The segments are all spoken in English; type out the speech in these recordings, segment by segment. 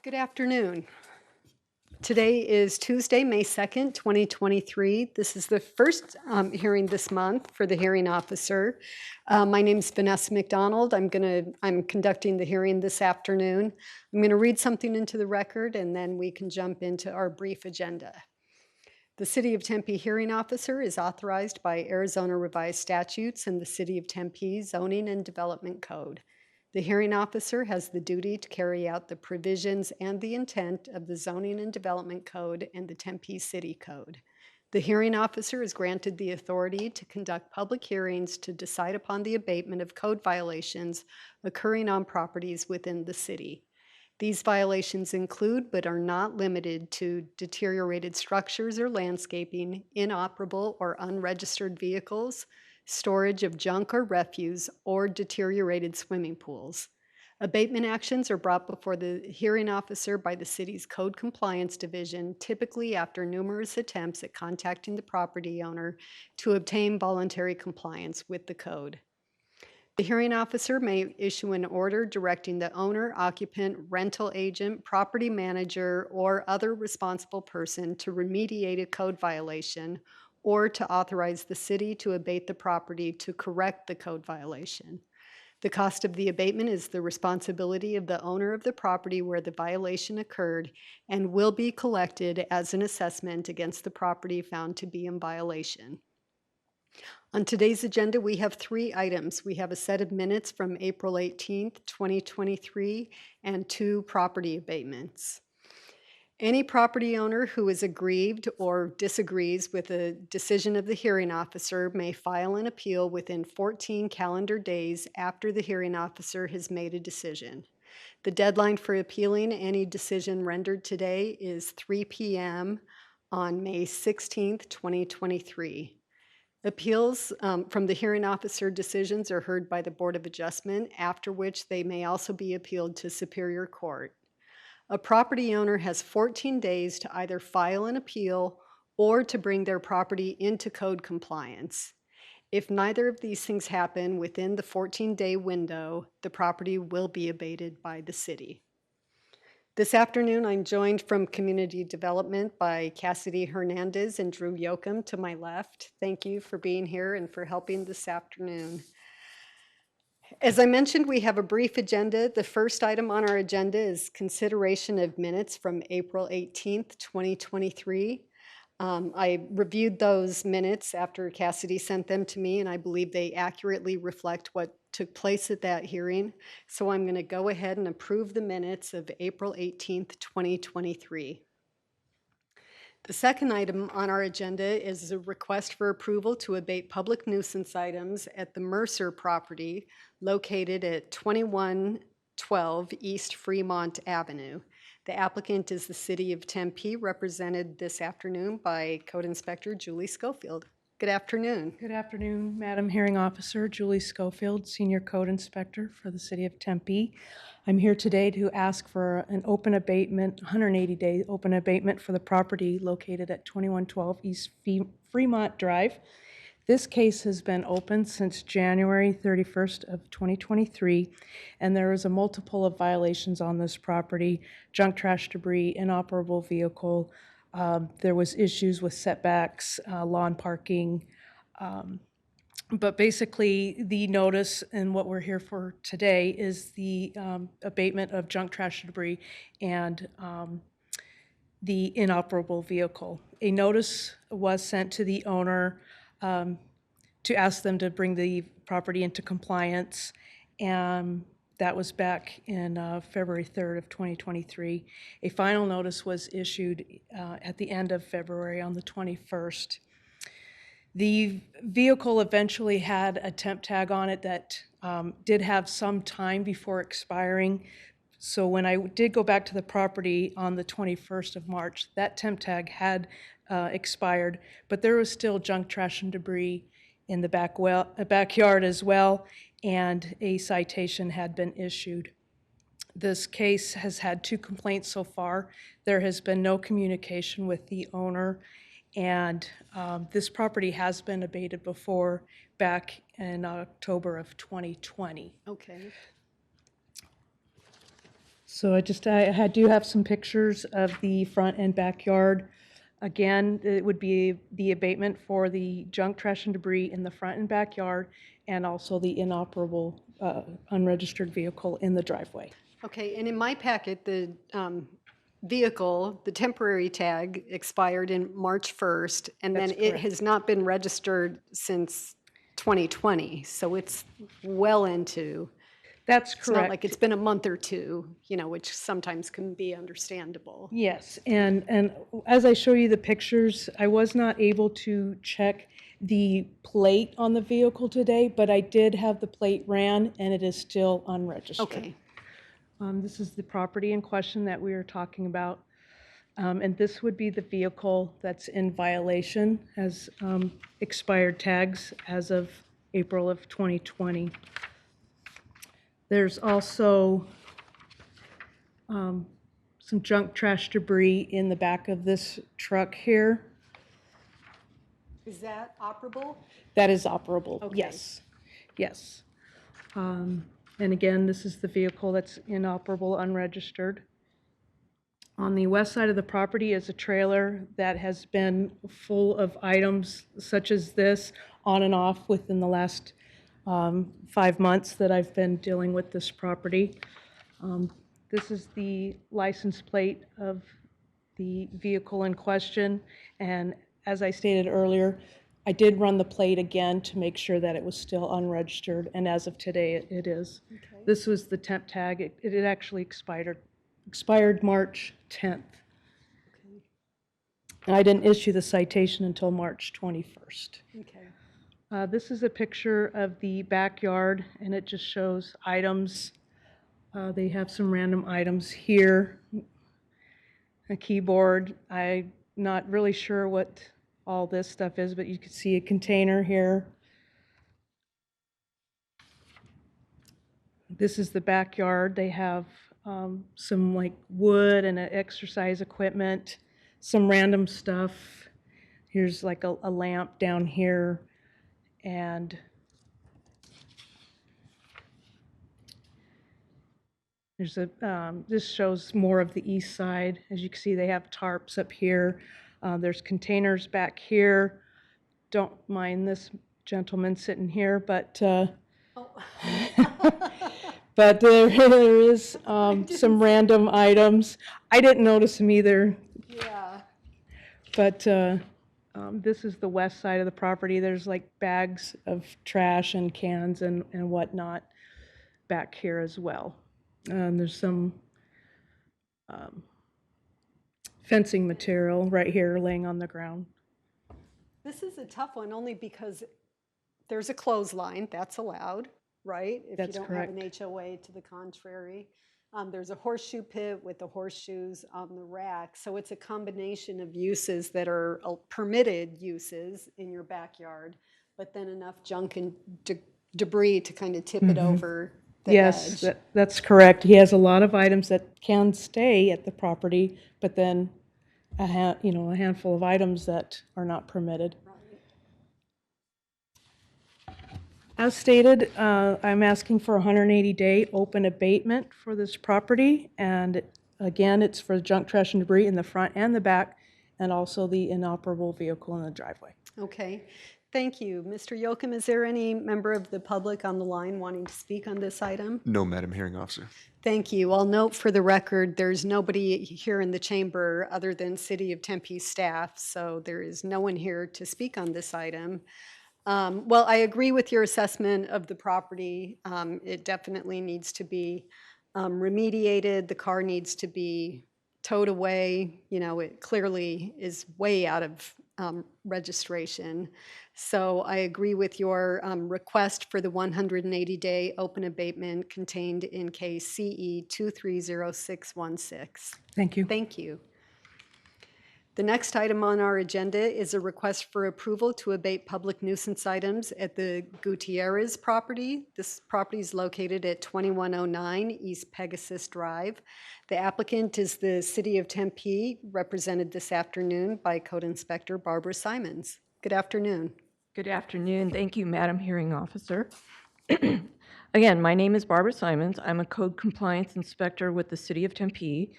Good afternoon. Today is Tuesday, May 2nd, 2023. This is the first hearing this month for the hearing officer. My name is Vanessa McDonald. I'm conducting the hearing this afternoon. I'm going to read something into the record and then we can jump into our brief agenda. The City of Tempe hearing officer is authorized by Arizona Revised Statutes and the City of Tempe Zoning and Development Code. The hearing officer has the duty to carry out the provisions and the intent of the Zoning and Development Code and the Tempe City Code. The hearing officer is granted the authority to conduct public hearings to decide upon the abatement of code violations occurring on properties within the city. These violations include, but are not limited to, deteriorated structures or landscaping, inoperable or unregistered vehicles, storage of junk or refuse, or deteriorated swimming pools. Abatement actions are brought before the hearing officer by the city's Code Compliance Division, typically after numerous attempts at contacting the property owner to obtain voluntary compliance with the code. The hearing officer may issue an order directing the owner, occupant, rental agent, property manager, or other responsible person to remediate a code violation or to authorize the city to abate the property to correct the code violation. The cost of the abatement is the responsibility of the owner of the property where the violation occurred and will be collected as an assessment against the property found to be in violation. On today's agenda, we have 3 items. We have a set of minutes from April 18th, 2023, and 2 property abatements. Any property owner who is aggrieved or disagrees with a decision of the hearing officer may file an appeal within 14 calendar days after the hearing officer has made a decision. The deadline for appealing any decision rendered today is 3 p.m. on May 16th, 2023. Appeals from the hearing officer decisions are heard by the Board of Adjustment, after which they may also be appealed to Superior Court. A property owner has 14 days to either file an appeal or to bring their property into code compliance. If neither of these things happen within the 14-day window, the property will be abated by the city. This afternoon, I'm joined from Community Development by Cassidy Hernandez and Drew Yoakum to my left. Thank you for being here and for helping this afternoon. As I mentioned, we have a brief agenda. The first item on our agenda is consideration of minutes from April 18th, 2023. I reviewed those minutes after Cassidy sent them to me, and I believe they accurately reflect what took place at that hearing. So I'm going to go ahead and approve the minutes of April 18th, 2023. The second item on our agenda is a request for approval to abate public nuisance items at the Mercer property located at 2112 East Fremont Avenue. The applicant is the City of Tempe, represented this afternoon by Code Inspector Julie Schofield. Good afternoon. Good afternoon, Madam Hearing Officer Julie Schofield, Senior Code Inspector for the City of Tempe. I'm here today to ask for an open abatement, 180-day open abatement for the property located at 2112 East Fremont Drive. This case has been open since January 31st of 2023, and there is a multiple of violations on this property: junk, trash, debris, inoperable vehicle. There was issues with setbacks, lawn parking, but basically the notice and what we're here for today is the abatement of junk, trash, debris, and the inoperable vehicle. A notice was sent to the owner to ask them to bring the property into compliance, and that was back in February 3rd of 2023. A final notice was issued at the end of February on the 21st. The vehicle eventually had a temp tag on it that did have some time before expiring. So when I did go back to the property on the 21st of March, that temp tag had expired, but there was still junk, trash, and debris in the backyard as well, and a citation had been issued. This case has had 2 complaints so far. There has been no communication with the owner, and this property has been abated before, back in October of 2020. Okay. So I do have some pictures of the front and backyard. Again, it would be the abatement for the junk, trash, and debris in the front and backyard, and also the inoperable, unregistered vehicle in the driveway. Okay, and in my packet, the vehicle, the temporary tag expired in March 1st, and then That's it correct. has not been registered since 2020, so it's well into, That's it's not like correct. it's been a month or two, which sometimes can be understandable. Yes, and as I show you the pictures, I was not able to check the plate on the vehicle today, but I did have the plate ran, and it is still unregistered. Okay, This is the property in question that we are talking about. And this would be the vehicle that's in violation, has expired tags as of April of 2020. There's also some junk, trash, debris in the back of this truck here. is that operable? That is operable, Okay. yes, yes. And again, this is the vehicle that's inoperable, unregistered. On the west side of the property is a trailer that has been full of items such as this on and off within the last 5 months that I've been dealing with this property. This is the license plate of the vehicle in question, and as I stated earlier, I did run the plate again to make sure that it was still unregistered, and as of today, it is. Okay. This was the temp tag. It had actually expired March 10th. Okay. And I didn't issue the citation until March 21st. Okay. This is a picture of the backyard, and it just shows items. They have some random items here. A keyboard. I'm not really sure what all this stuff is, but you can see a container here. This is the backyard. They have some like wood and exercise equipment, some random stuff. Here's like a lamp down here, and there's this shows more of the east side. As you can see, they have tarps up here. There's containers back here. Don't mind this gentleman sitting here, but Oh. but there is some random items. I didn't notice them either, Yeah. but this is the west side of the property. There's like bags of trash and cans and whatnot back here as well. There's some fencing material right here laying on the ground. This is a tough one only because there's a clothesline, that's allowed, right? If That's you don't have an HOA to the contrary. There's a horseshoe pit with the horseshoes on the rack. So it's a combination of uses that are permitted uses in your backyard, but then enough junk and debris to kind of tip it over the Yes, edge. that's correct. He has a lot of items that can stay at the property, but then a handful of items that are not permitted. As stated, I'm asking for a 180-day open abatement for this property, and again, it's for junk, trash, and debris in the front and the back, and also the inoperable vehicle in the driveway. Okay, thank you. Mr. Yoakum, is there any member of the public on the line wanting to speak on this item? No, Madam Hearing Officer. Thank you. I'll note for the record, there's nobody here in the chamber other than City of Tempe staff, so there is no one here to speak on this item. Well, I agree with your assessment of the property. It definitely needs to be remediated. The car needs to be towed away. It clearly is way out of registration. So I agree with your request for the 180-day open abatement contained in case CE 230616. Thank you. Thank you. The next item on our agenda is a request for approval to abate public nuisance items at the Gutierrez property. This property is located at 2109 East Pegasus Drive. The applicant is the City of Tempe, represented this afternoon by Code Inspector Barbara Simons. Good afternoon. Good afternoon. Thank you, Madam Hearing Officer. Again, my name is Barbara Simons. I'm a code compliance inspector with the City of Tempe.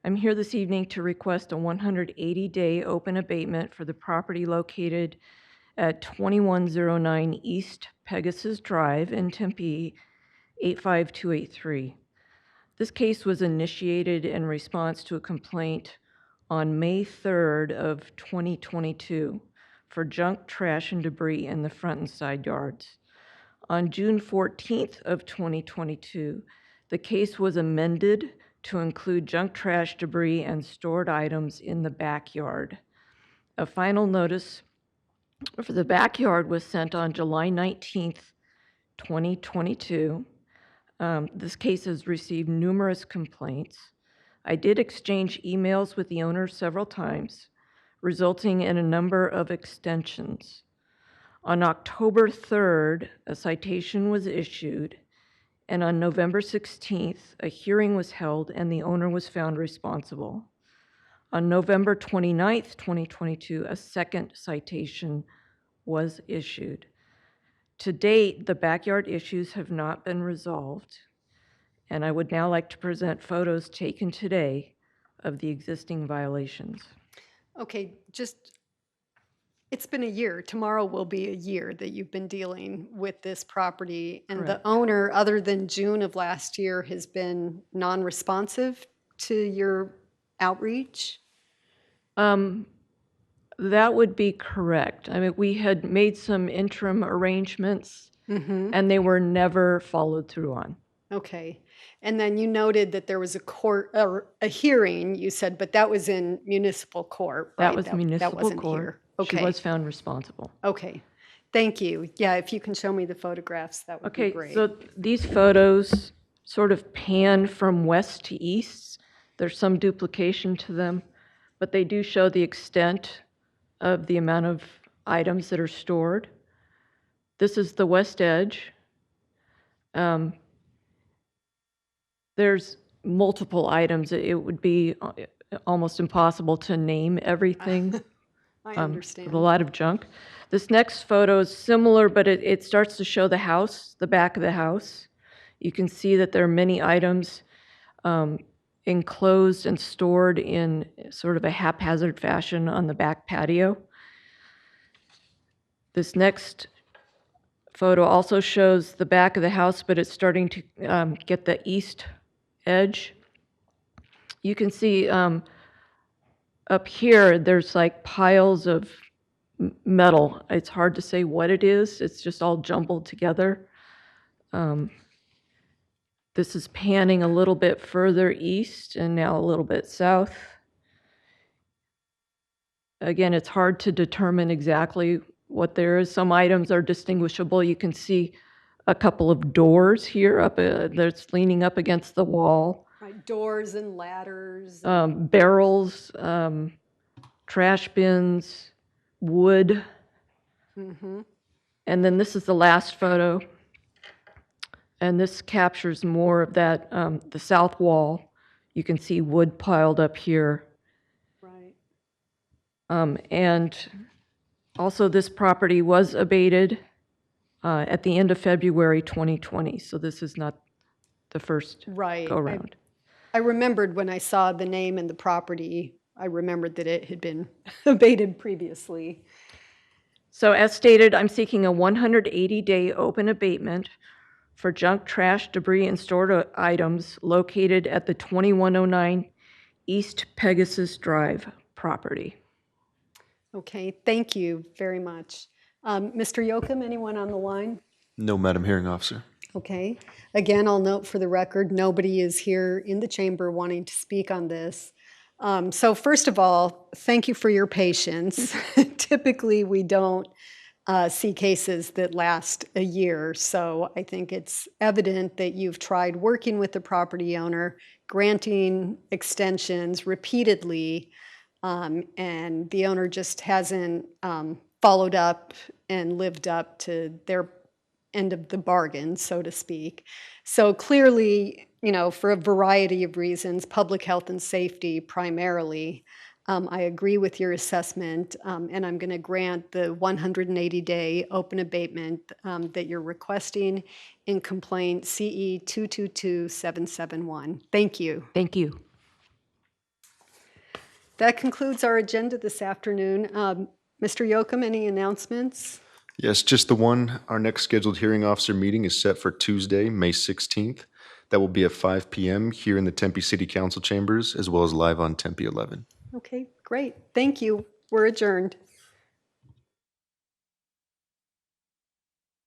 I'm here this evening to request a 180-day open abatement for the property located at 2109 East Pegasus Drive in Tempe, 85283. This case was initiated in response to a complaint on May 3rd of 2022 for junk, trash, and debris in the front and side yards. On June 14th of 2022, the case was amended to include junk, trash, debris, and stored items in the backyard. A final notice for the backyard was sent on July 19th, 2022. This case has received numerous complaints. I did exchange emails with the owner several times, resulting in a number of extensions. On October 3rd, a citation was issued, and on November 16th, a hearing was held and the owner was found responsible. On November 29th, 2022, a second citation was issued. To date, the backyard issues have not been resolved, and I would now like to present photos taken today of the existing violations. Okay, it's been a year. Tomorrow will be a year that you've been dealing with this property. And the Correct. owner, other than June of last year, has been non-responsive to your outreach? That would be correct. I mean, we had made some interim arrangements, and they were never followed through on. Okay. And then you noted that there was a hearing, you said, but that was in municipal court, right? That was municipal wasn't court. here. She Okay. was found responsible. Okay. Thank you. Yeah, if you can show me the photographs, that would be Okay, great. so these photos sort of pan from west to east. There's some duplication to them, but they do show the extent of the amount of items that are stored. This is the west edge. There's multiple items. It would be almost impossible to name everything. I With understand. a lot of junk. This next photo is similar, but it starts to show the house, the back of the house. You can see that there are many items enclosed and stored in sort of a haphazard fashion on the back patio. This next photo also shows the back of the house, but it's starting to get the east edge. You can see up here, there's like piles of metal. It's hard to say what it is. It's just all jumbled together. This is panning a little bit further east and now a little bit south. Again, it's hard to determine exactly what there is. Some items are distinguishable. You can see a couple of doors here up that's leaning up against the wall. Right, doors and ladders. Barrels, trash bins, wood. And then this is the last photo. And this captures more of that, the south wall. You can see wood piled up here. Right. And also this property was abated at the end of February 2020. So this is not the first Right. go-around. I remembered when I saw the name and the property, I remembered that it had been abated previously. So as stated, I'm seeking a 180-day open abatement for junk, trash, debris, and stored items located at the 2109 East Pegasus Drive property. Okay, thank you very much. Mr. Yocum, anyone on the line? No, Madam Hearing Officer. Okay. Again, I'll note for the record, nobody is here in the chamber wanting to speak on this. So first of all, thank you for your patience. Typically, we don't see cases that last a year. So I think it's evident that you've tried working with the property owner, granting extensions repeatedly, and the owner just hasn't followed up and lived up to their end of the bargain, so to speak. So clearly, for a variety of reasons, public health and safety primarily, I agree with your assessment, and I'm going to grant the 180-day open abatement that you're requesting in complaint CE 222771. Thank you. Thank you. That concludes our agenda this afternoon. Mr. Yocum, any announcements? Yes, just the one. Our next scheduled hearing officer meeting is set for Tuesday, May 16th. That will be at 5 p.m. here in the Tempe City Council chambers, as well as live on Tempe 11. Okay, great. Thank you. We're adjourned.